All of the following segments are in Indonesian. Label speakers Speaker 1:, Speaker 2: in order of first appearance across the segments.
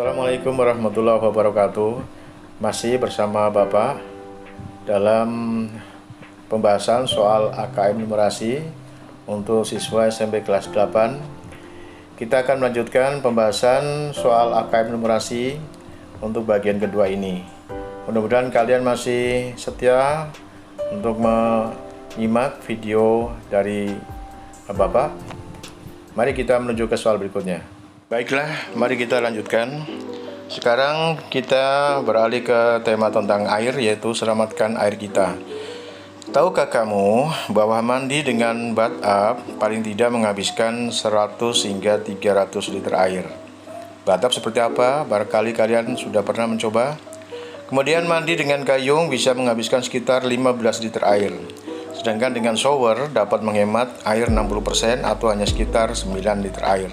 Speaker 1: Assalamualaikum warahmatullahi wabarakatuh. Masih bersama Bapak dalam pembahasan soal AKM numerasi untuk siswa SMP kelas 8. Kita akan melanjutkan pembahasan soal AKM numerasi untuk bagian kedua ini. Mudah-mudahan kalian masih setia untuk menyimak video dari Bapak. Mari kita menuju ke soal berikutnya. Baiklah, mari kita lanjutkan. Sekarang kita beralih ke tema tentang air, yaitu selamatkan air kita. Tahukah kamu bahwa mandi dengan bathtub paling tidak menghabiskan 100 hingga 300 liter air? Bathtub seperti apa? Barangkali kalian sudah pernah mencoba. Kemudian mandi dengan gayung bisa menghabiskan sekitar 15 liter air. Sedangkan dengan shower dapat menghemat air 60% atau hanya sekitar 9 liter air.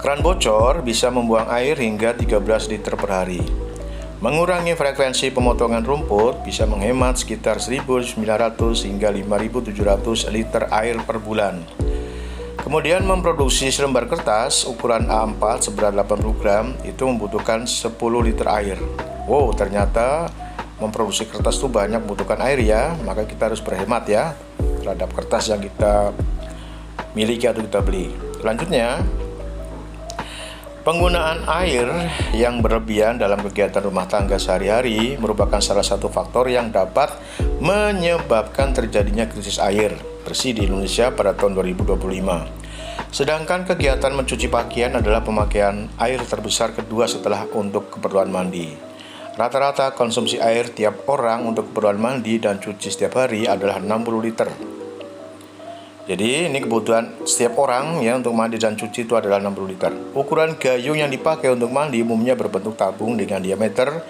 Speaker 1: Keran bocor bisa membuang air hingga 13 liter per hari. Mengurangi frekuensi pemotongan rumput bisa menghemat sekitar 1.900 hingga 5.700 liter air per bulan. Kemudian memproduksi selembar kertas ukuran A4 seberat 80 gram itu membutuhkan 10 liter air. Wow, ternyata memproduksi kertas itu banyak membutuhkan air ya. Maka kita harus berhemat ya terhadap kertas yang kita miliki atau kita beli. Selanjutnya, penggunaan air yang berlebihan dalam kegiatan rumah tangga sehari-hari merupakan salah satu faktor yang dapat menyebabkan terjadinya krisis air bersih di Indonesia pada tahun 2025. Sedangkan kegiatan mencuci pakaian adalah pemakaian air terbesar kedua setelah untuk keperluan mandi. Rata-rata konsumsi air tiap orang untuk keperluan mandi dan cuci setiap hari adalah 60 liter. Jadi ini kebutuhan setiap orang ya untuk mandi dan cuci itu adalah 60 liter. Ukuran gayung yang dipakai untuk mandi umumnya berbentuk tabung dengan diameter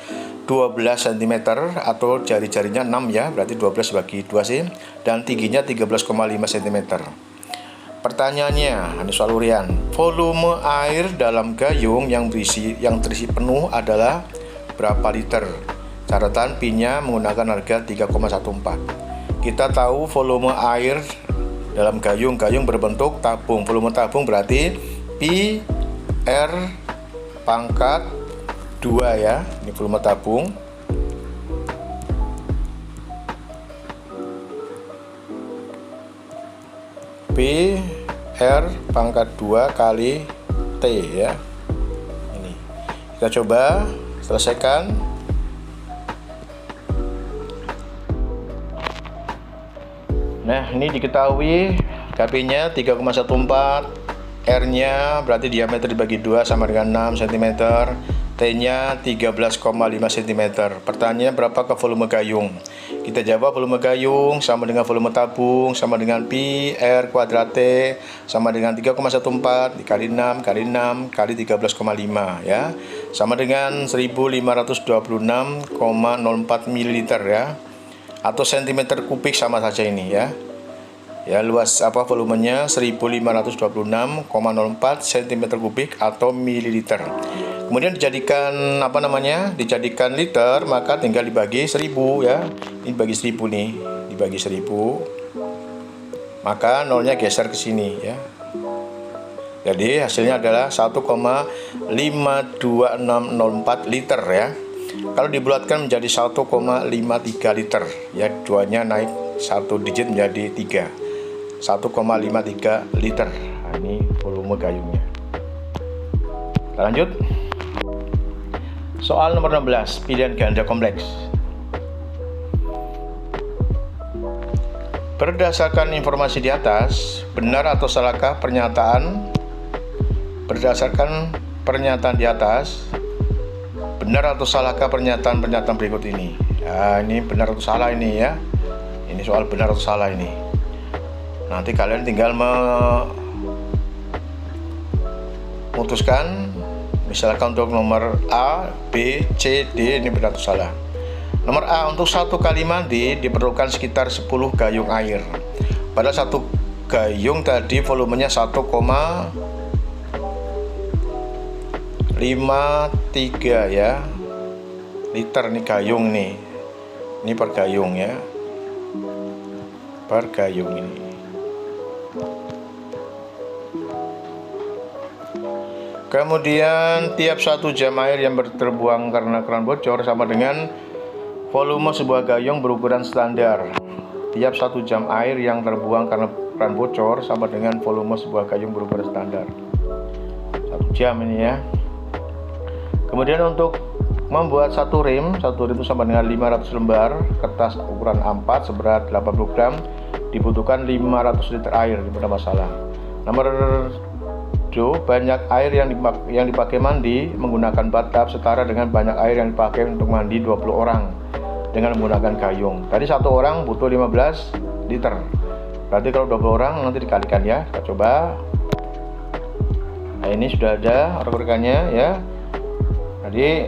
Speaker 1: 12 cm atau jari-jarinya 6 ya, berarti 12 bagi 2 sih, dan tingginya 13,5 cm. Pertanyaannya, ini soal urian. Volume air dalam gayung yang terisi penuh adalah berapa liter? Catatan P-nya menggunakan harga 3,14. Kita tahu volume air dalam gayung berbentuk tabung. Volume tabung berarti Pi R pangkat 2 ya. Ini volume tabung. Pi R pangkat 2 kali T ya. Ini. Kita coba selesaikan. Nah, ini diketahui KP-nya 3,14, R-nya berarti diameter dibagi 2 sama dengan 6 cm, T-nya 13,5 cm. Pertanyaannya berapakah volume gayung? Kita jawab volume gayung sama dengan volume tabung sama dengan Pi R kuadrat T sama dengan 3,14 dikali 6 kali 6 kali 13,5 ya. Sama dengan 1526,04 ml ya. Atau cm kubik sama saja ini ya. Ya, luas volumenya 1526,04 cm kubik atau mililiter. Kemudian dijadikan dijadikan liter, maka tinggal dibagi 1000 ya. Ini bagi 1000 nih, dibagi 1000. Maka nolnya geser ke sini ya. Jadi hasilnya adalah 1,52604 liter ya. Kalau dibulatkan menjadi 1,53 liter ya, duanya naik 1 digit menjadi 3, 1,53 liter. Nah, ini volume gayungnya. Kita lanjut. Soal nomor 16, pilihan ganda kompleks. Berdasarkan informasi di atas, benar atau salahkah pernyataan? Berdasarkan pernyataan di atas, benar atau salahkah pernyataan berikut ini? Nah, ini benar atau salah ini ya. Ini soal benar atau salah ini. Nanti kalian tinggal memutuskan. Misalkan untuk nomor A, B, C, D ini benar atau salah. Nomor A, untuk 1 kali mandi diperlukan sekitar 10 gayung air. Pada 1 gayung tadi volumenya 1,53 ya liter nih gayung nih. Ini per gayung ya. Per gayung ini. Kemudian tiap 1 jam air yang terbuang karena keran bocor sama dengan volume sebuah gayung berukuran standar. Tiap 1 jam air yang terbuang karena keran bocor sama dengan volume sebuah gayung berukuran standar. 1 jam ini ya. Kemudian untuk membuat satu rim itu sama dengan 500 lembar kertas ukuran A4 seberat 80 gram, dibutuhkan 500 liter air, tidak masalah. Nomor 2, banyak air yang dipakai mandi menggunakan bathtub setara dengan banyak air yang dipakai untuk mandi 20 orang dengan menggunakan gayung. Tadi 1 orang butuh 15 liter. Berarti kalau 20 orang nanti dikalikan ya. Kita coba. Nah, ini sudah ada rekan-rekannya ya. Jadi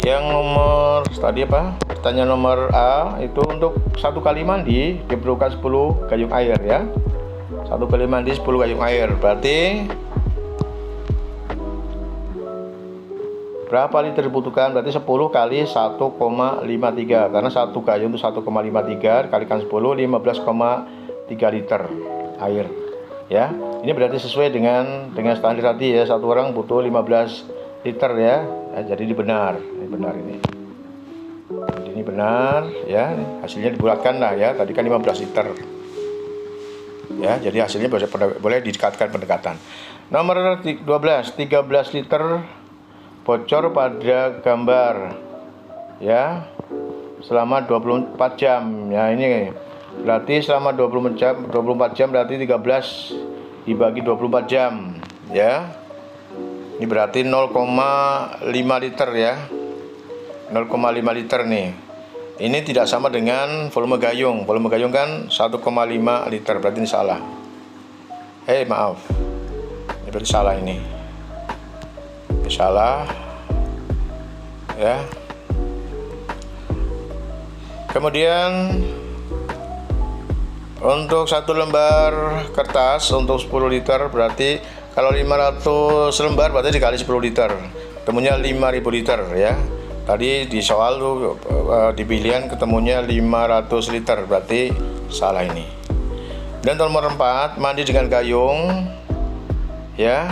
Speaker 1: yang nomor tadi apa? Pertanyaan nomor A itu untuk 1 kali mandi diperlukan 10 gayung air ya. 1 kali mandi 10 gayung air. Berarti berapa liter dibutuhkan? Berarti 10 kali 1,53 karena 1 gayung itu 1,53 dikalikan 10 15,3 liter air ya. Ini berarti sesuai dengan standar tadi ya. 1 orang butuh 15 liter ya. Jadi ini benar ini. Jadi ini benar ya. Hasilnya dibulatkan lah ya. Tadi kan 15 liter. Ya, jadi hasilnya boleh didekatkan pendekatan. Nomor 12, 13 liter bocor pada gambar ya. Selama 24 jam. Ya, ini berarti selama 24 jam berarti 13 dibagi 24 jam ya. Ini berarti 0,5 liter ya. 0,5 liter nih. Ini tidak sama dengan volume gayung. Volume gayung kan 1,5 liter. Berarti ini salah. Maaf. Ini berarti salah ini. Ini salah. Ya. Kemudian untuk 1 lembar kertas untuk 10 liter berarti kalau 500 lembar berarti dikali 10 liter. Ketemunya 5.000 liter ya. Tadi di soal tuh di pilihan ketemunya 500 liter, berarti salah ini. Dan nomor 4, mandi dengan gayung ya.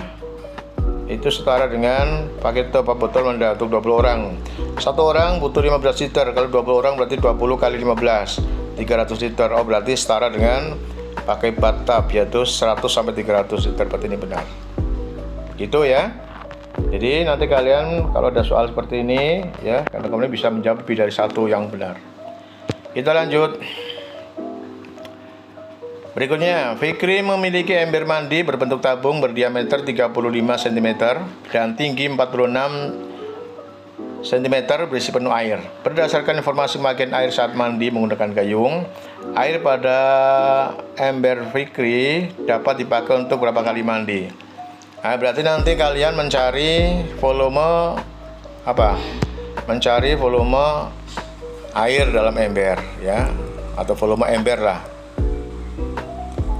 Speaker 1: Itu setara dengan pakai botol mandi untuk 20 orang. 1 orang butuh 15 liter. Kalau 20 orang berarti 20 kali 15, 300 liter. Oh, berarti setara dengan pakai bathtub yaitu 100 sampai 300 liter. Berarti ini benar. Gitu ya. Jadi nanti kalian kalau ada soal seperti ini ya, kalian bisa menjawab lebih dari 1 yang benar. Kita lanjut. Berikutnya, Fikri memiliki ember mandi berbentuk tabung berdiameter 35 cm dan tinggi 46 cm berisi penuh air. Berdasarkan informasi pemakaian air saat mandi menggunakan gayung, air pada ember Fikri dapat dipakai untuk berapa kali mandi? Nah, berarti nanti kalian mencari volume apa? Mencari volume air dalam ember ya, atau volume ember lah.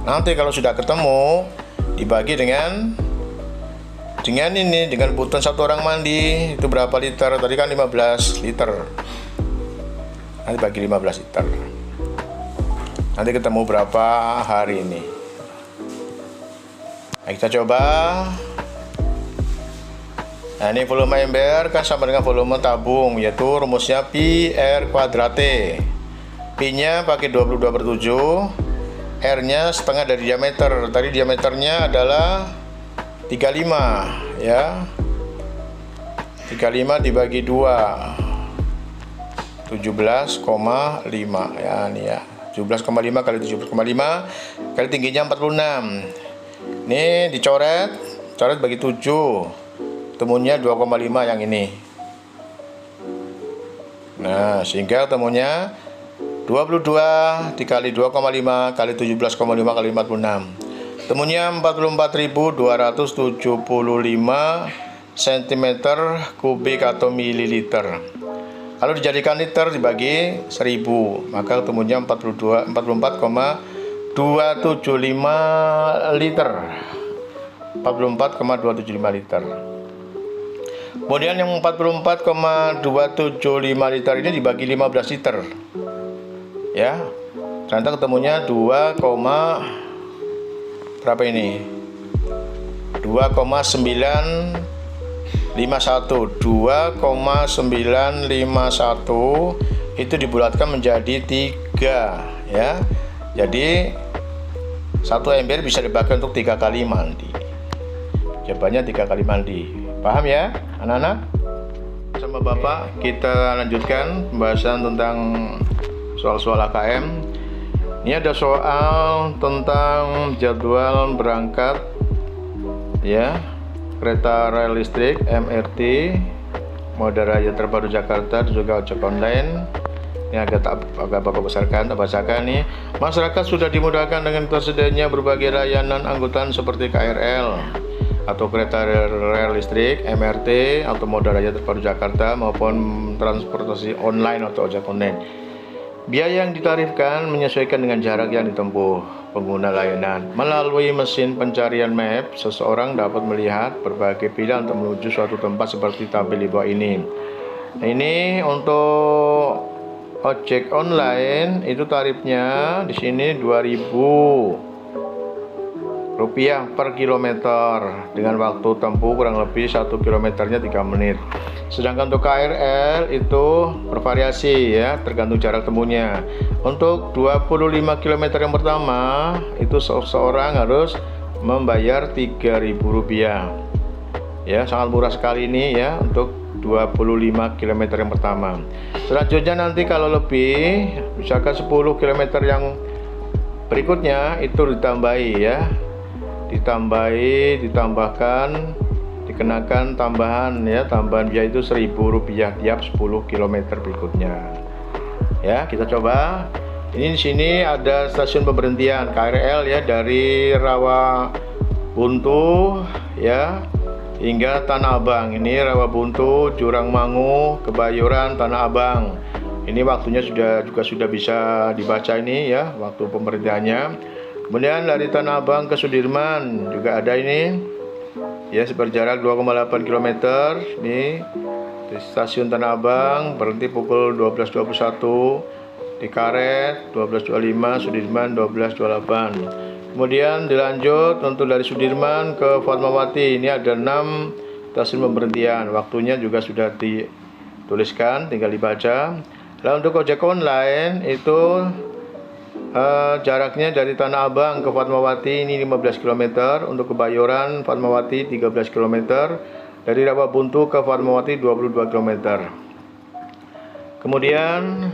Speaker 1: Nanti kalau sudah ketemu dibagi dengan ini, dengan kebutuhan 1 orang mandi itu berapa liter? Tadi kan 15 liter. Nanti bagi 15 liter. Nanti ketemu berapa hari ini. Nah, kita coba. Nah, ini volume ember kan sama dengan volume tabung, yaitu rumusnya pi R kuadrate. Pi-nya pakai 22/7, R-nya setengah dari diameter. Tadi diameternya adalah 35 ya. 35 dibagi 2, 17,5 ya, ini ya. 17,5 kali 17,5 kali tingginya 46. Ini coret bagi 7, temunya 2,5 yang ini. Nah, sehingga temunya 22 dikali 2,5 kali 17,5 kali 46. Temunya 44.275 cm kubik atau mililiter. Kalau dijadikan liter dibagi 1000, maka temunya 44,275 liter. 44,275 liter. Kemudian yang 44,275 liter ini dibagi 15 liter. Ya. Ternyata ketemunya 2,5 berapa ini? 2,951 itu dibulatkan menjadi 3 ya. Jadi 1 ember bisa dipakai untuk 3 kali mandi. Jawabannya 3 kali mandi. Paham ya anak-anak? Sama Bapak kita lanjutkan pembahasan tentang soal-soal AKM. Ini ada soal tentang jadwal berangkat ya kereta rel listrik MRT moda raya terpadu Jakarta dan juga ojek online. Ini agak Bapak bacakan nih. Masyarakat sudah dimudahkan dengan tersedianya berbagai layanan angkutan seperti KRL atau kereta rel listrik MRT atau moda raya terpadu Jakarta maupun transportasi online atau ojek online. Biaya yang ditarifkan menyesuaikan dengan jarak yang ditempuh pengguna layanan. Melalui mesin pencarian map, seseorang dapat melihat berbagai pilihan untuk menuju suatu tempat seperti tabel di bawah ini. Ini untuk ojek online itu tarifnya di sini Rp2.000 per kilometer dengan waktu tempuh kurang lebih 1 kilometernya 3 menit. Sedangkan untuk KRL itu bervariasi ya, tergantung jarak temunya. Untuk 25 km yang pertama itu seseorang harus membayar Rp3.000 ya, sangat murah sekali ini ya untuk 25 km yang pertama. Selanjutnya nanti kalau lebih misalkan 10 km yang berikutnya itu ditambahi ya, dikenakan tambahan ya, tambahan biaya itu Rp1.000 tiap 10 km berikutnya. Ya, kita coba. Ini di sini ada stasiun pemberhentian KRL ya dari Rawabuntu ya hingga Tanah Abang. Ini Rawabuntu, Jurangmangu, Kebayoran, Tanah Abang. Ini waktunya juga sudah bisa dibaca ini ya, waktu pemberhentiannya. Kemudian dari Tanah Abang ke Sudirman juga ada ini ya, berjarak 2,8 km. Ini di stasiun Tanah Abang berhenti pukul 12.21, di Karet 12.25, Sudirman 12.28. Kemudian dilanjut untuk dari Sudirman ke Fatmawati. Ini ada 6 stasiun pemberhentian, waktunya juga sudah dituliskan, tinggal dibaca. Lalu untuk ojek online itu jaraknya dari Tanah Abang ke Fatmawati ini 15 km, untuk Kebayoran Fatmawati 13 km, dari Rawabuntu ke Fatmawati 22 km. Kemudian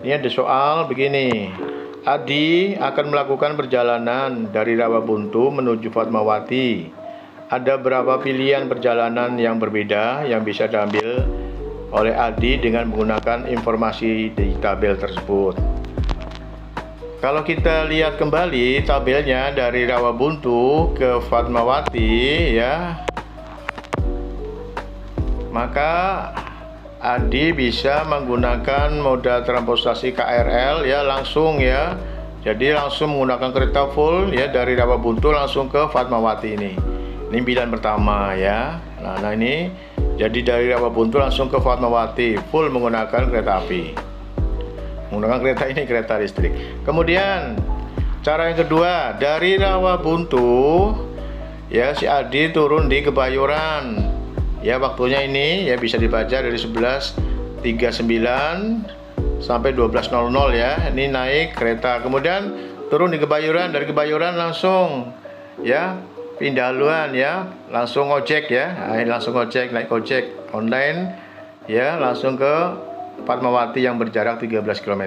Speaker 1: ini ada soal begini. Adi akan melakukan perjalanan dari Rawabuntu menuju Fatmawati. Ada berapa pilihan perjalanan yang berbeda yang bisa diambil oleh Adi dengan menggunakan informasi di tabel tersebut. Kalau kita lihat kembali tabelnya dari Rawabuntu ke Fatmawati ya, maka Adi bisa menggunakan moda transportasi KRL ya, langsung ya. Jadi langsung menggunakan kereta full ya dari Rawabuntu langsung ke Fatmawati ini. Ini pilihan pertama ya. Nah ini jadi dari Rawabuntu langsung ke Fatmawati full menggunakan kereta api. Menggunakan kereta ini kereta listrik. Kemudian cara yang kedua, dari Rawabuntu ya si Adi turun di Kebayoran ya, waktunya ini ya bisa dibaca dari 11.39 sampai 12.00 ya. Ini naik kereta, kemudian turun di Kebayoran, dari Kebayoran langsung ya pindah haluan ya, langsung ojek ya. Nah, langsung ojek, naik ojek online ya, langsung ke Fatmawati yang berjarak 13 km.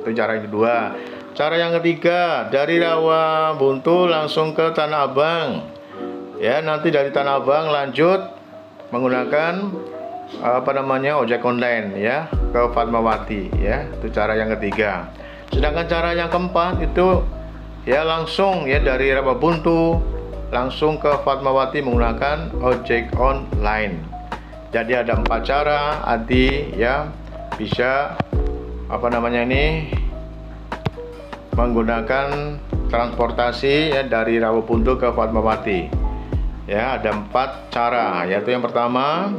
Speaker 1: Itu cara yang kedua. Cara yang ketiga, dari Rawabuntu langsung ke Tanah Abang ya, nanti dari Tanah Abang lanjut menggunakan ojek online ya ke Fatmawati ya. Itu cara yang ketiga. Sedangkan cara yang keempat itu ya langsung ya dari Rawabuntu langsung ke Fatmawati menggunakan ojek online. Jadi ada 4 cara Adi ya bisa menggunakan transportasi ya dari Rawabuntu ke Fatmawati. Ya, ada 4 cara, yaitu yang pertama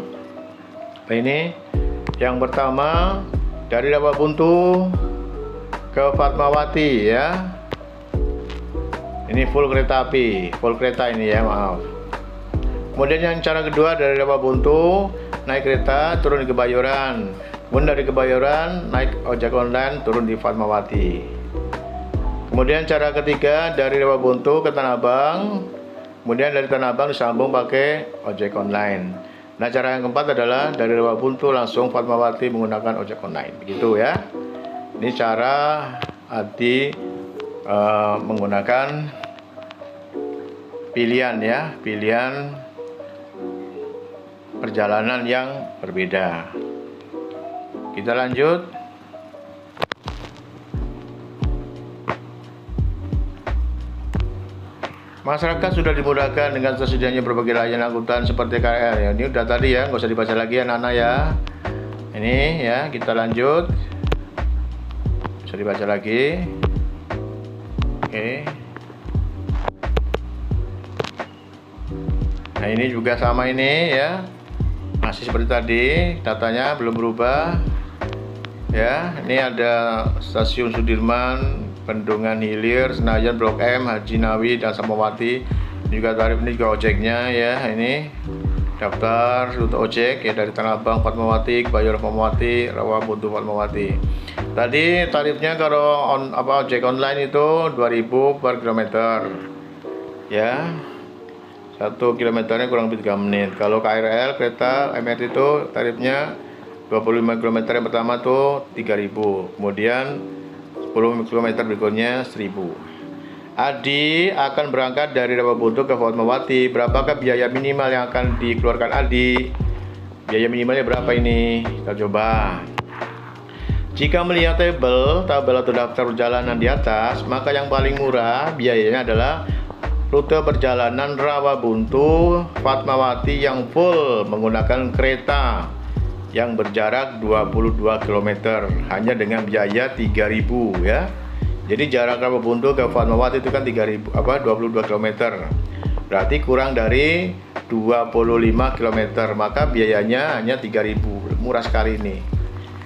Speaker 1: dari Rawabuntu ke Fatmawati ya. Ini full kereta api, full kereta ini ya, maaf. Kemudian yang cara kedua dari Rawabuntu naik kereta turun di Kebayoran. Kemudian dari Kebayoran naik ojek online turun di Fatmawati. Kemudian cara ketiga dari Rawabuntu ke Tanah Abang. Kemudian dari Tanah Abang disambung pakai ojek online. Nah, cara yang keempat adalah dari Rawabuntu langsung Fatmawati menggunakan ojek online. Begitu ya. Ini cara Adi menggunakan pilihan ya, pilihan perjalanan yang berbeda. Kita lanjut. Masyarakat sudah dimudahkan dengan tersedianya berbagai layanan angkutan seperti KRL ya. Ini udah tadi ya, nggak usah dibaca lagi ya anak-anak ya. Ini ya, kita lanjut. Bisa dibaca lagi. Oke. Nah, ini juga sama ini ya. Masih seperti tadi, datanya belum berubah. Ya, ini ada stasiun Sudirman, Bendungan Hilir, Senayan, Blok M, Haji Nawi, dan Fatmawati. Juga tarif ini juga ojeknya ya. Ini daftar rute ojek ya dari Tanah Abang Fatmawati, Kebayoran Fatmawati, Rawabuntu Fatmawati. Tadi tarifnya kalau ojek online itu 2.000 per kilometer. Ya. 1 kilometernya kurang lebih 3 menit. Kalau KRL kereta MRT itu tarifnya 25 km yang pertama tuh 3.000. Kemudian 10 km berikutnya 1.000. Adi akan berangkat dari Rawabuntu ke Fatmawati. Berapakah biaya minimal yang akan dikeluarkan Adi? Biaya minimalnya berapa ini? Kita coba. Jika melihat tabel atau daftar perjalanan di atas, maka yang paling murah biayanya adalah rute perjalanan Rawabuntu Fatmawati yang full menggunakan kereta yang berjarak 22 km hanya dengan biaya 3.000 ya. Jadi jarak Rawabuntu ke Fatmawati itu kan 22 km. Berarti kurang dari 25 km, maka biayanya hanya 3.000. Murah sekali ini.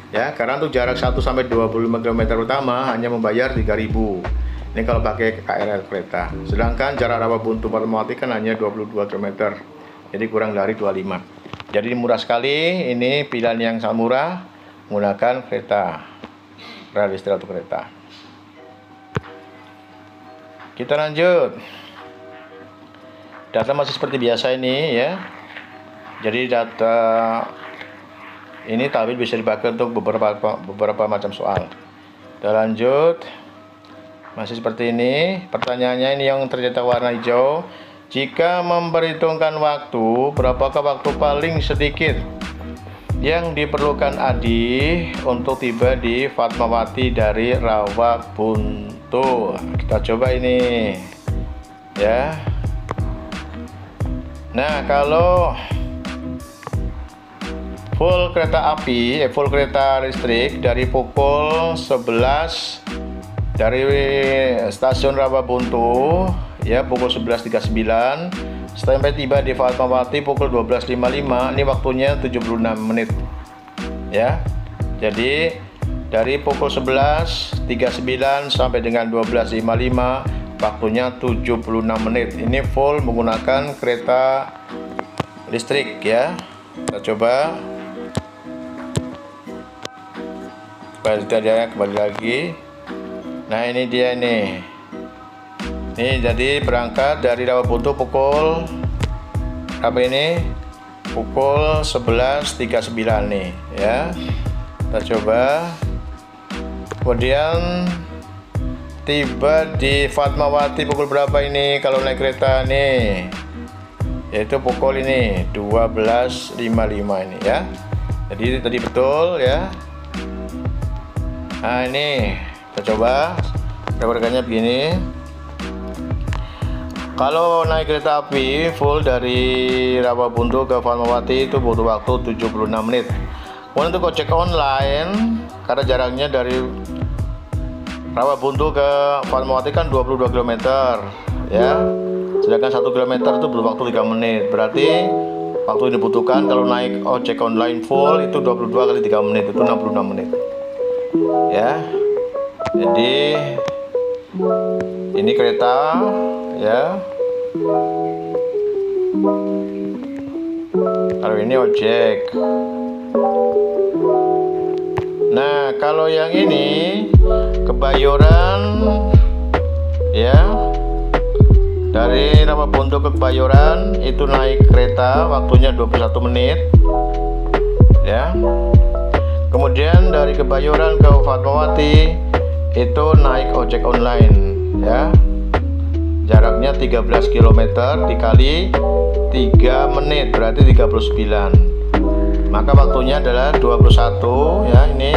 Speaker 1: Ya, karena untuk jarak 1 sampai 25 km pertama hanya membayar 3.000. Ini kalau pakai KRL kereta. Sedangkan jarak Rawabuntu Fatmawati kan hanya 22 km. Jadi kurang dari 25. Jadi murah sekali, ini pilihan yang sangat murah menggunakan kereta rel listrik atau kereta. Kita lanjut. Data masih seperti biasa ini ya. Jadi data ini tapi bisa dipakai untuk beberapa macam soal. Kita lanjut. Masih seperti ini. Pertanyaannya ini yang tercetak warna hijau. Jika memperhitungkan waktu, berapakah waktu paling sedikit yang diperlukan Adi untuk tiba di Fatmawati dari Rawabuntu? Kita coba ini ya. Nah, kalau full kereta api, full kereta listrik dari pukul 11 dari stasiun Rawabuntu ya, pukul 11.39 sampai tiba di Fatmawati pukul 12.55. Ini waktunya 76 menit ya. Jadi dari pukul 11.39 sampai dengan 12.55 waktunya 76 menit. Ini full menggunakan kereta listrik ya. Kita coba. Kembali lagi. Nah, ini dia nih. Ini jadi berangkat dari Rawabuntu pukul apa ini? Pukul 11.39 nih ya. Kita coba. Kemudian tiba di Fatmawati pukul berapa ini kalau naik kereta nih? Yaitu pukul ini 12.55 ini ya. Jadi tadi betul ya. Nah, ini kita coba rekan-rekannya begini. Kalau naik kereta api full dari Rawabuntu ke Fatmawati itu butuh waktu 76 menit. Kemudian untuk ojek online, karena jaraknya dari Rawabuntu ke Fatmawati kan 22 km ya. Sedangkan 1 km itu butuh waktu 3 menit. Berarti waktu yang dibutuhkan kalau naik ojek online full itu 22 kali 3 menit, itu 66 menit. Ya. Jadi Ini kereta ya. Kalau ini ojek. Nah, kalau yang ini Kebayoran ya. Dari Rawabuntu ke Kebayoran itu naik kereta, waktunya 21 menit ya. Kemudian dari Kebayoran ke Fatmawati itu naik ojek online ya. Jaraknya 13 km dikali 3 menit berarti 39. Maka waktunya adalah 21 ya, ini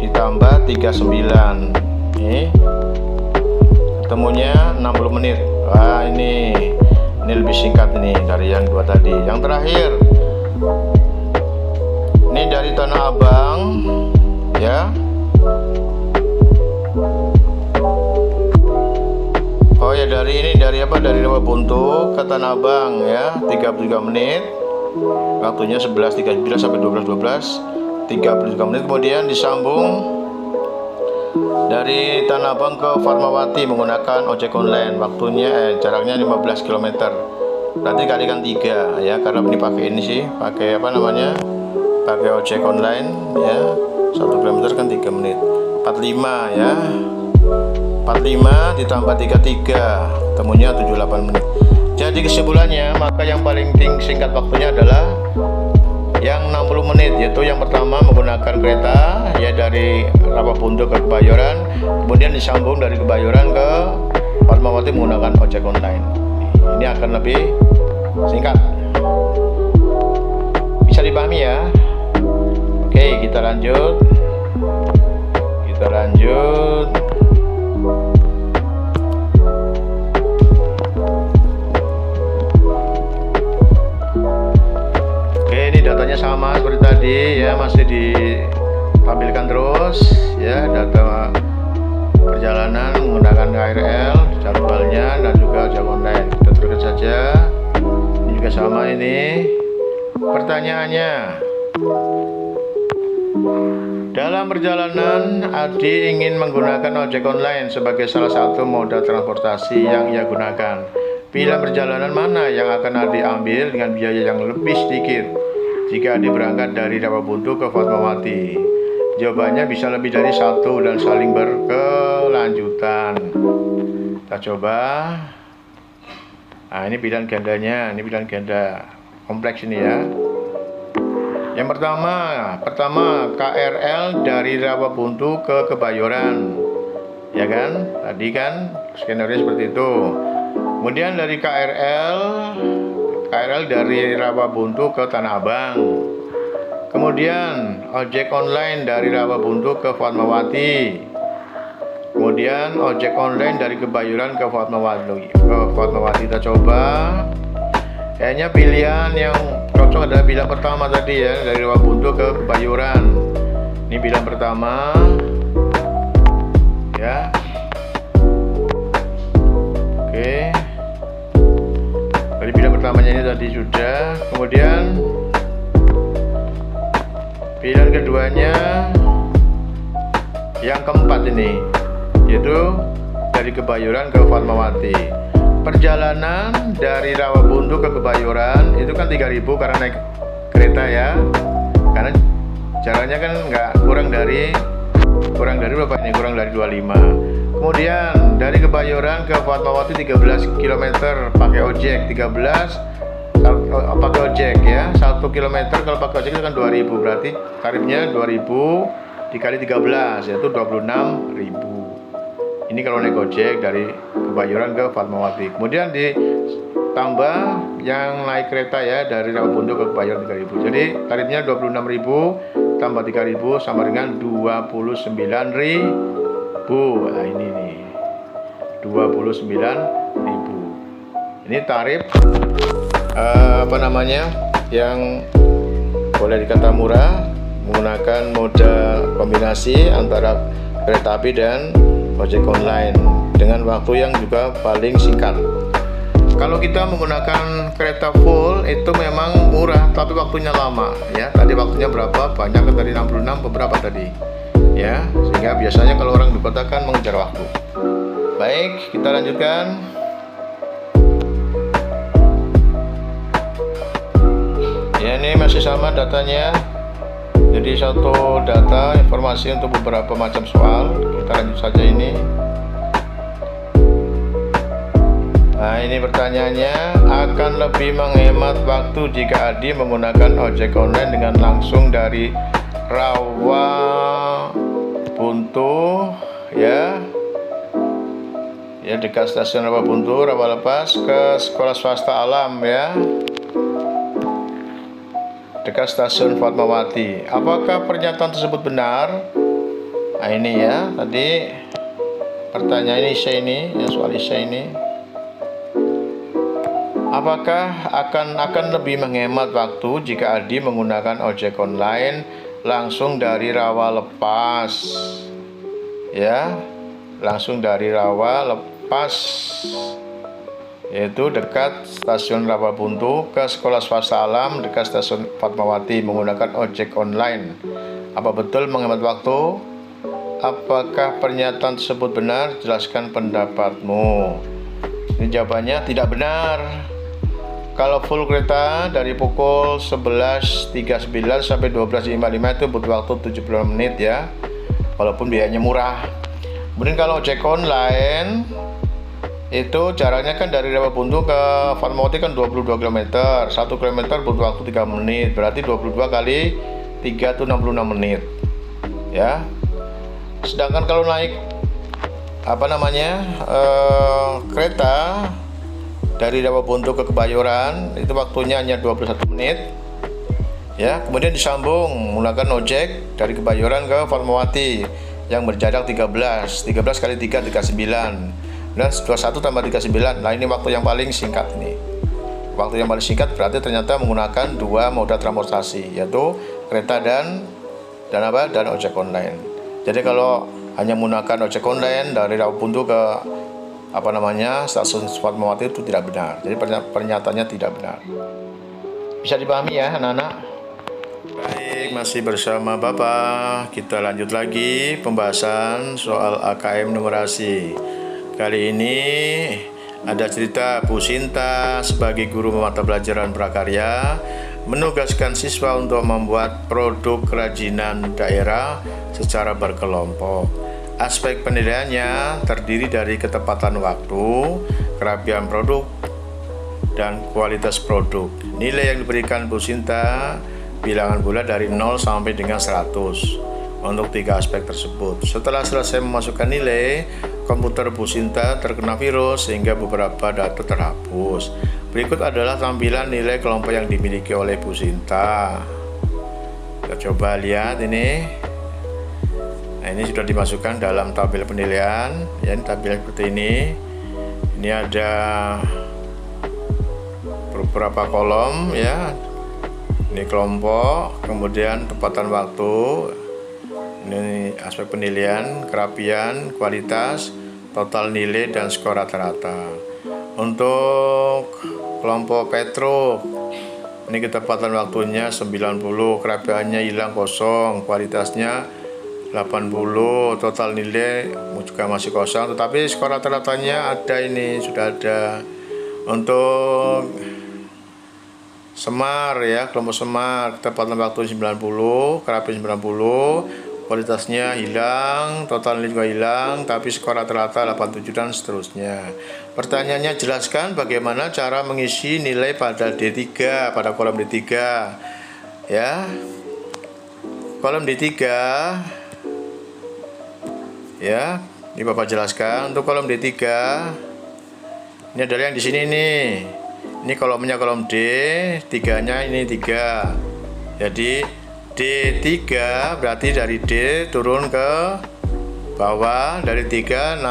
Speaker 1: ditambah 39. Ini ketemunya 60 menit. Wah, ini lebih singkat ini dari yang dua tadi. Yang terakhir ini dari Tanah Abang ya. Oh ya, dari Rawabuntu ke Tanah Abang ya, 33 menit. Waktunya 11.39 sampai 12.12, 33 menit. Kemudian disambung dari Tanah Abang ke Fatmawati menggunakan ojek online. Waktunya jaraknya 15 km. Berarti kalikan 3 ya, karena ini pakai ini sih, pakai apa namanya? Pakai ojek online ya. 1 km kan 3 menit. 45 ya. 45 ditambah 33, temunya 78 menit. Jadi kesimpulannya, maka yang paling singkat waktunya adalah yang 60 menit, yaitu yang pertama menggunakan kereta ya dari Rawabuntu ke Kebayoran, kemudian disambung dari Kebayoran ke Fatmawati menggunakan ojek online. Ini akan lebih singkat. Bisa dipahami ya? Oke, kita lanjut. Datanya sama seperti tadi ya, masih ditampilkan terus ya, data perjalanan menggunakan KRL, jadwalnya, dan juga ojek online. Kita teruskan saja. Ini juga sama ini. Pertanyaannya, dalam perjalanan Adi ingin menggunakan ojek online sebagai salah satu moda transportasi yang ia gunakan. Pilihan perjalanan mana yang akan Adi ambil dengan biaya yang lebih sedikit jika Adi berangkat dari Rawabuntu ke Fatmawati? Jawabannya bisa lebih dari satu dan saling berkelanjutan. Kita coba. Nah, ini pilihan gandanya, ini pilihan ganda kompleks ini ya. Yang pertama KRL dari Rawabuntu ke Kebayoran, ya kan? Tadi kan skenario seperti itu. Kemudian dari KRL dari Rawabuntu ke Tanah Abang. Kemudian ojek online dari Rawabuntu ke Fatmawati. Kemudian ojek online dari Kebayoran ke Fatmawati. Kita coba. Kayaknya pilihan yang cocok adalah pilihan pertama tadi ya, dari Rawabuntu ke Kebayoran. Ini pilihan pertama. Ya. Oke. Dari pilihan pertamanya ini tadi sudah. Kemudian pilihan keduanya yang keempat ini, yaitu dari Kebayoran ke Fatmawati. Perjalanan dari Rawabuntu ke Kebayoran itu kan 3.000 karena naik kereta ya, karena jaraknya kan kurang dari berapa ini, kurang dari 25. Kemudian dari Kebayoran ke Fatmawati 13 km pakai ojek, 13 pakai ojek ya. 1 km kalau pakai ojek itu kan 2.000, berarti tarifnya 2.000 dikali 13 yaitu 26.000. Ini kalau naik ojek dari Kebayoran ke Fatmawati. Kemudian ditambah yang naik kereta ya dari Rawabuntu ke Kebayoran 3.000. Jadi tarifnya 26.000 tambah 3.000 sama dengan 29.000. Nah, ini nih 29.000. Ini tarif yang boleh dikata murah, menggunakan moda kombinasi antara kereta api dan ojek online dengan waktu yang juga paling singkat. Kalau kita menggunakan kereta full itu memang murah, tapi waktunya lama ya. Tadi waktunya berapa? Banyak kan, dari 66 beberapa tadi ya, sehingga biasanya kalau orang di kota kan mengejar waktu. Baik, kita lanjutkan. Ya, ini masih sama datanya. Jadi satu data informasi untuk beberapa macam soal. Kita lanjut saja ini. Nah, ini pertanyaannya, akan lebih menghemat waktu jika Adi menggunakan ojek online dengan langsung dari Rawabuntu ya dekat stasiun Rawabuntu, Rawalepas ke sekolah swasta Alam ya, dekat stasiun Fatmawati. Apakah pernyataan tersebut benar? Nah, ini ya, tadi pertanyaan ini ya, soal ini. Apakah akan lebih menghemat waktu jika Adi menggunakan ojek online langsung dari Rawalepas ya, langsung dari Rawalepas, yaitu dekat stasiun Rawabuntu ke sekolah swasta Alam dekat stasiun Fatmawati menggunakan ojek online. Apa betul menghemat waktu? Apakah pernyataan tersebut benar? Jelaskan pendapatmu. Ini jawabannya tidak benar. Kalau full kereta dari pukul 11.39 sampai 12.55 itu butuh waktu 70 menit ya, walaupun biayanya murah. Kemudian kalau ojek online itu jaraknya kan dari Rawabuntu ke Fatmawati kan 22 km. 1 km butuh waktu 3 menit. Berarti 22 kali 3 itu 66 menit. Ya. Sedangkan kalau naik kereta dari Rawabuntu ke Kebayoran itu waktunya hanya 21 menit. Ya, kemudian disambung menggunakan ojek dari Kebayoran ke Fatmawati yang berjarak 13 kali 3 39. Dan 21 tambah 39. Nah, ini waktu yang paling singkat ini. Waktu yang paling singkat berarti ternyata menggunakan dua moda transportasi, yaitu kereta dan ojek online. Jadi kalau hanya menggunakan ojek online dari Rawabuntu ke stasiun Fatmawati itu tidak benar. Jadi pernyataannya tidak benar. Bisa dipahami ya anak-anak? Baik, masih bersama Bapak. Kita lanjut lagi pembahasan soal AKM numerasi. Kali ini ada cerita Bu Sinta sebagai guru mata pelajaran prakarya menugaskan siswa untuk membuat produk kerajinan daerah secara berkelompok. Aspek penilaiannya terdiri dari ketepatan waktu, kerapian produk, dan kualitas produk. Nilai yang diberikan Bu Sinta bilangan bulat dari 0 sampai dengan 100 untuk 3 aspek tersebut. Setelah selesai memasukkan nilai, komputer Bu Sinta terkena virus sehingga beberapa data terhapus. Berikut adalah tampilan nilai kelompok yang dimiliki oleh Bu Sinta. Kita coba lihat ini. Nah, ini sudah dimasukkan dalam tabel penilaian ya, ini tampilan seperti ini. Ini ada beberapa kolom ya. Ini kelompok, kemudian tepatan waktu. Ini aspek penilaian, kerapian, kualitas, total nilai, dan skor rata-rata. Untuk kelompok Petro, ini ketepatan waktunya 90, kerapiannya hilang 0, kualitasnya 80, total nilai juga masih 0, tetapi skor rata-ratanya ada, ini sudah ada. Untuk Semar ya, kelompok Semar, ketepatan waktu 90, kerapian 90, kualitasnya hilang, total nilai juga hilang, tapi skor rata-rata 87 dan seterusnya. Pertanyaannya, jelaskan bagaimana cara mengisi nilai pada D3, pada kolom D3 ya. Kolom D3 ya, ini Bapak jelaskan. Untuk kolom D3 ini adalah yang di sini nih. Ini kolomnya kolom D, 3-nya ini 3. Jadi D3 berarti dari D turun ke bawah, dari 3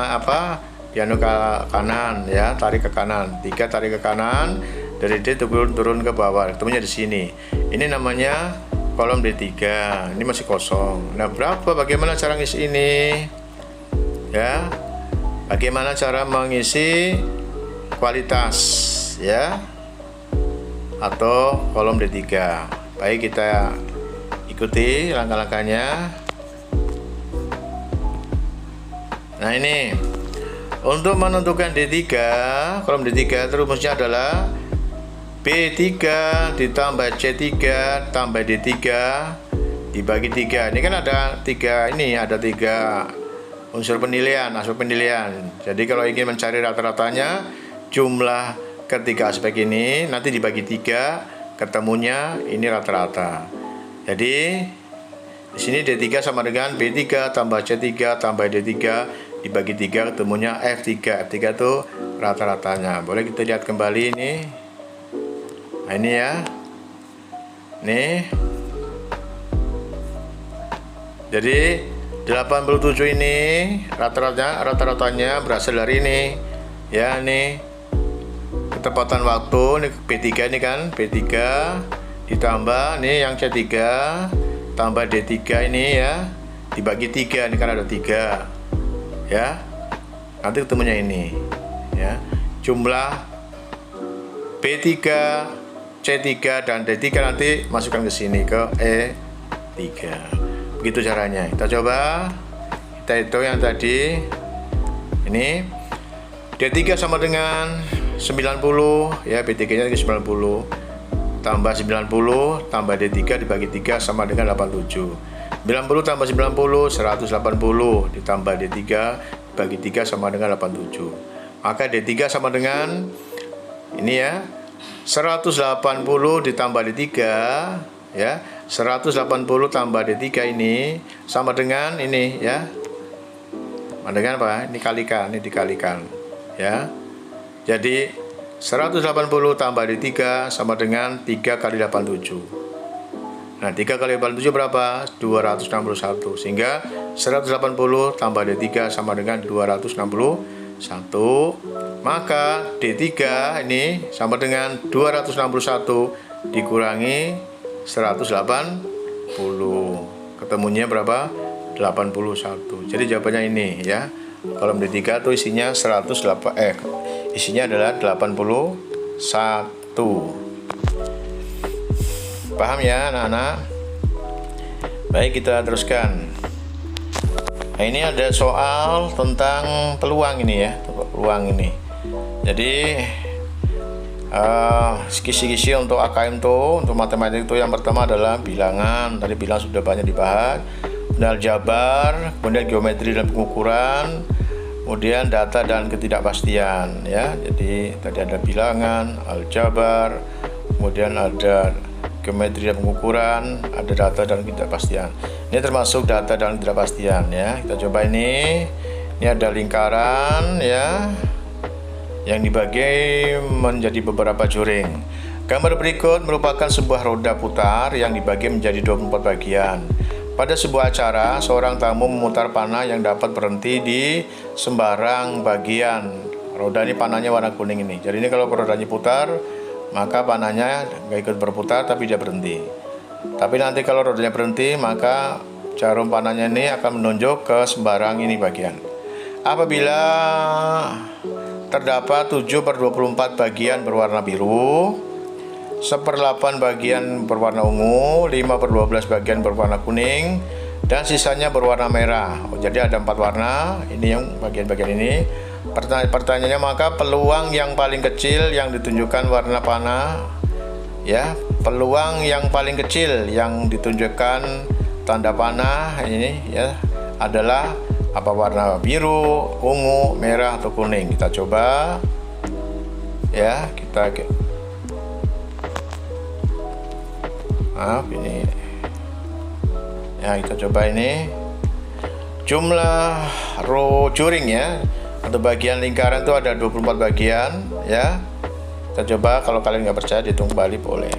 Speaker 1: piano ke kanan ya, tarik ke kanan. 3 tarik ke kanan, dari D turun ke bawah. Ketemunya di sini. Ini namanya kolom D3. Ini masih kosong. Nah, bagaimana cara ngisi ini? Ya, bagaimana cara mengisi kualitas ya, atau kolom D3. Baik, kita ikuti langkah-langkahnya. Nah, ini Untuk menentukan D3, kolom D3 itu rumusnya adalah B3 ditambah C3 tambah D3 dibagi 3. Ini kan ada 3, ini ada 3 unsur penilaian, aspek penilaian. Jadi kalau ingin mencari rata-ratanya, jumlah ketiga aspek ini nanti dibagi 3, ketemunya ini rata-rata. Jadi di sini D3 sama dengan B3 tambah C3 tambah D3 dibagi 3, ketemunya F3. F3 itu rata-ratanya. Boleh kita lihat kembali ini. Nah, ini ya. Nih. Jadi 87 ini rata-ratanya berasal dari ini. Ya, ini. Ketepatan waktu ini B3 ini kan, B3 ditambah nih yang C3 tambah D3 ini ya, dibagi 3, ini kan ada 3 ya, nanti ketemunya ini ya, jumlah B3, C3 dan D3 nanti masukkan ke sini ke E3. Begitu caranya. Kita coba, kita hitung yang tadi ini. D3 sama dengan 90 ya, B3 nya 90 tambah 90 tambah D3 dibagi 3 sama dengan 87. 90 tambah 90 180 ditambah D3 dibagi 3 sama dengan 87. Maka D3 sama dengan ini ya, 180 ditambah D3 ya, 180 tambah D3 ini sama dengan ini ya. Sama dengan apa? Ini kalikan, ini dikalikan ya. Jadi 180 tambah D3 sama dengan 3 kali 87. Nah, 3 kali 87 berapa? 261. Sehingga 180 tambah D3 sama dengan 261. Maka D3 ini sama dengan 261 dikurangi 180. Ketemunya berapa? 81. Jadi jawabannya ini ya. Kolom D3 itu isinya isinya adalah 81. Paham ya anak-anak? Baik, kita teruskan. Nah, ini ada soal tentang peluang ini ya, peluang ini. Jadi kisi-kisi untuk AKM tuh, untuk matematik itu yang pertama adalah bilangan. Tadi bilangan sudah banyak dibahas. Kemudian aljabar, kemudian geometri dan pengukuran, kemudian data dan ketidakpastian ya. Jadi tadi ada bilangan, aljabar, kemudian ada geometri dan pengukuran, ada data dan ketidakpastian. Ini termasuk data dan ketidakpastian ya. Kita coba ini. Ini ada lingkaran ya, yang dibagi menjadi beberapa juring. Gambar berikut merupakan sebuah roda putar yang dibagi menjadi 24 bagian. Pada sebuah acara, seorang tamu memutar panah yang dapat berhenti di sembarang bagian. Roda ini panahnya warna kuning ini. Jadi ini kalau rodanya putar, maka panahnya nggak ikut berputar tapi dia berhenti. Tapi nanti kalau rodanya berhenti, maka jarum panahnya ini akan menunjuk ke sembarang ini bagian. Apabila terdapat 7/24 bagian berwarna biru, 1/8 bagian berwarna ungu, 5/12 bagian berwarna kuning, dan sisanya berwarna merah. Jadi ada 4 warna. Ini yang bagian-bagian ini. Pertanyaannya, maka peluang yang paling kecil yang ditunjukkan warna panah ya, peluang yang paling kecil yang ditunjukkan tanda panah ini ya adalah apa? Warna biru, ungu, merah atau kuning. Kita coba ya, ini ya, kita coba ini jumlah row juring ya, atau bagian lingkaran itu ada 24 bagian ya. Kita coba, kalau kalian nggak percaya dihitung kembali boleh.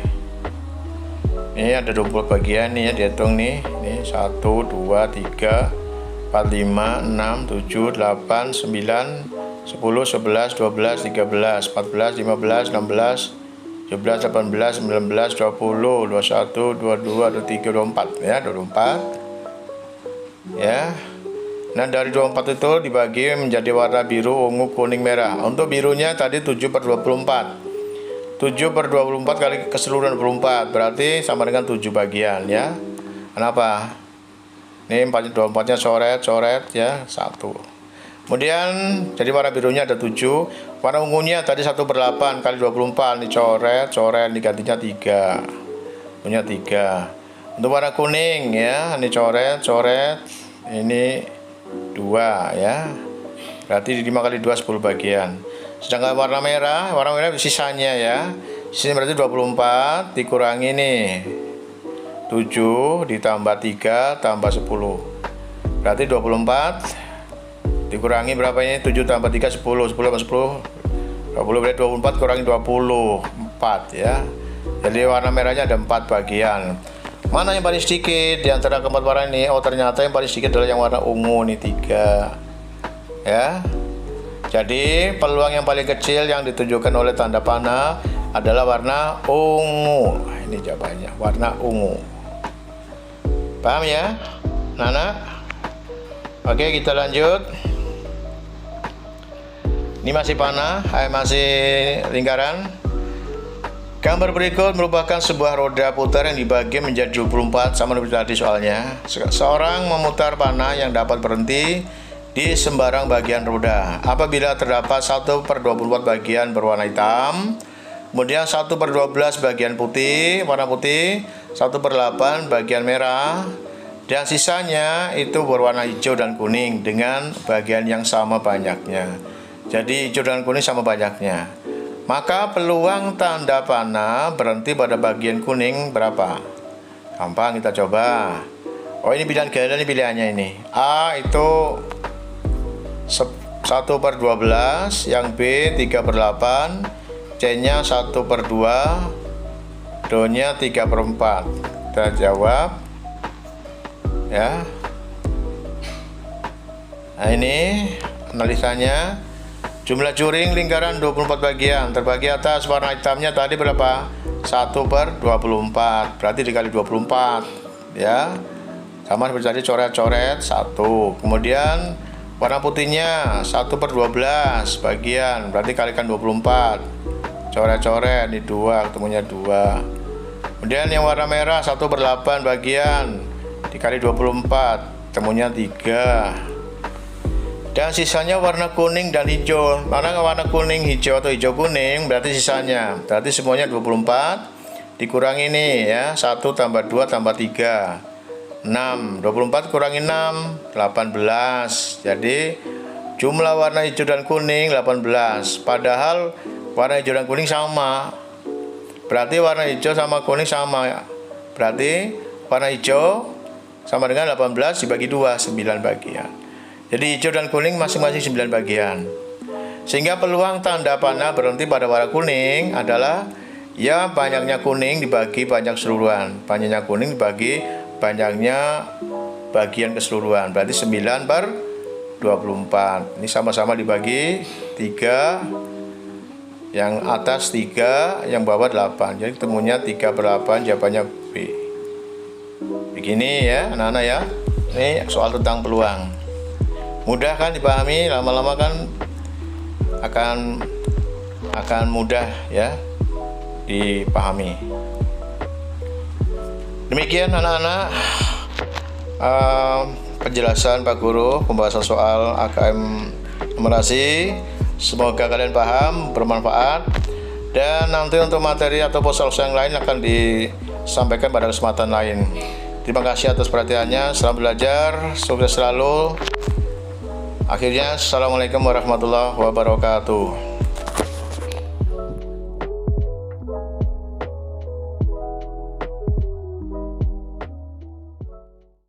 Speaker 1: Ini ada 24 bagian nih ya, dihitung nih. Ini 1, 2, 3, 4, 5, 6, 7, 8, 9, 10, 11, 12, 13, 14, 15, 16, 17, 18, 19, 20, 21, 22, 23, 24 ya, 24 ya. Nah, dari 24 itu dibagi menjadi warna biru, ungu, kuning, merah. Untuk birunya tadi 7/24. 7/24 kali keseluruhan 24 berarti sama dengan 7 bagian ya. Kenapa? Ini 24-nya coret ya, 1. Kemudian jadi warna birunya ada 7, warna ungunya tadi 1/8 kali 24, ini coret ini gantinya 3, punya 3. Untuk warna kuning ya, ini coret ini 2 ya, berarti 5 kali 2 10 bagian. Sedangkan warna merah sisanya ya, sini berarti 24 dikurangi nih 7 ditambah 3 tambah 10, berarti 24 dikurangi berapa ini, 7 tambah 3 10, 10 tambah 10 20, berarti 24 kurangi 24 ya. Jadi warna merahnya ada 4 bagian. Mana yang paling sedikit di antara keempat warna ini? Oh, ternyata yang paling sedikit adalah yang warna ungu, nih 3 ya. Jadi peluang yang paling kecil yang ditunjukkan oleh tanda panah adalah warna ungu. Ini jawabannya, warna ungu. Paham ya, Nana? Oke, kita lanjut. Ini masih panah, masih lingkaran. Gambar berikut merupakan sebuah roda putar yang dibagi menjadi 24, sama seperti tadi soalnya. Seorang memutar panah yang dapat berhenti di sembarang bagian roda apabila terdapat 1/24 bagian berwarna hitam, kemudian 1/12 bagian putih, warna putih, 1/8 bagian merah, dan sisanya itu berwarna hijau dan kuning dengan bagian yang sama banyaknya. Jadi hijau dan kuning sama banyaknya. Maka peluang tanda panah berhenti pada bagian kuning berapa? Gampang, kita coba. Oh, ini pilihan ganda, ini pilihannya ini. A itu 1/12, yang B 3/8, C-nya 1/2, D-nya 3/4. Kita jawab ya. Nah, ini analisanya. Jumlah juring lingkaran 24 bagian, terbagi atas warna hitamnya tadi berapa? 1/24, berarti dikali 24 ya. Sama seperti tadi, coret 1. Kemudian warna putihnya 1/12 bagian, berarti kalikan 24. Coret ini 2, ketemunya 2. Kemudian yang warna merah 1/8 bagian dikali 24, ketemunya 3. Dan sisanya warna kuning dan hijau. Mana warna kuning, hijau atau hijau kuning, berarti sisanya. Berarti semuanya 24 dikurangi ini ya, 1 tambah 2 tambah 3, 6. 24 kurangi 6, 18. Jadi jumlah warna hijau dan kuning 18. Padahal warna hijau dan kuning sama. Berarti warna hijau sama kuning sama. Berarti warna hijau sama dengan 18 dibagi 2, 9 bagian. Jadi hijau dan kuning masing-masing 9 bagian. Sehingga peluang tanda panah berhenti pada warna kuning adalah ya banyaknya kuning dibagi banyak keseluruhan. Banyaknya kuning dibagi banyaknya bagian keseluruhan. Berarti 9/24. Ini sama-sama dibagi 3. Yang atas 3, yang bawah 8. Jadi ketemunya 3/8, jawabannya B. Begini ya anak-anak ya. Ini soal tentang peluang. Mudah kan dipahami, lama-lama kan akan mudah ya dipahami. Demikian anak-anak penjelasan Pak Guru, pembahasan soal AKM numerasi. Semoga kalian paham, bermanfaat, dan nanti untuk materi atau solusi yang lain akan disampaikan pada kesempatan lain. Terima kasih atas perhatiannya. Selamat belajar, sukses selalu. Akhirnya, assalamualaikum warahmatullahi wabarakatuh.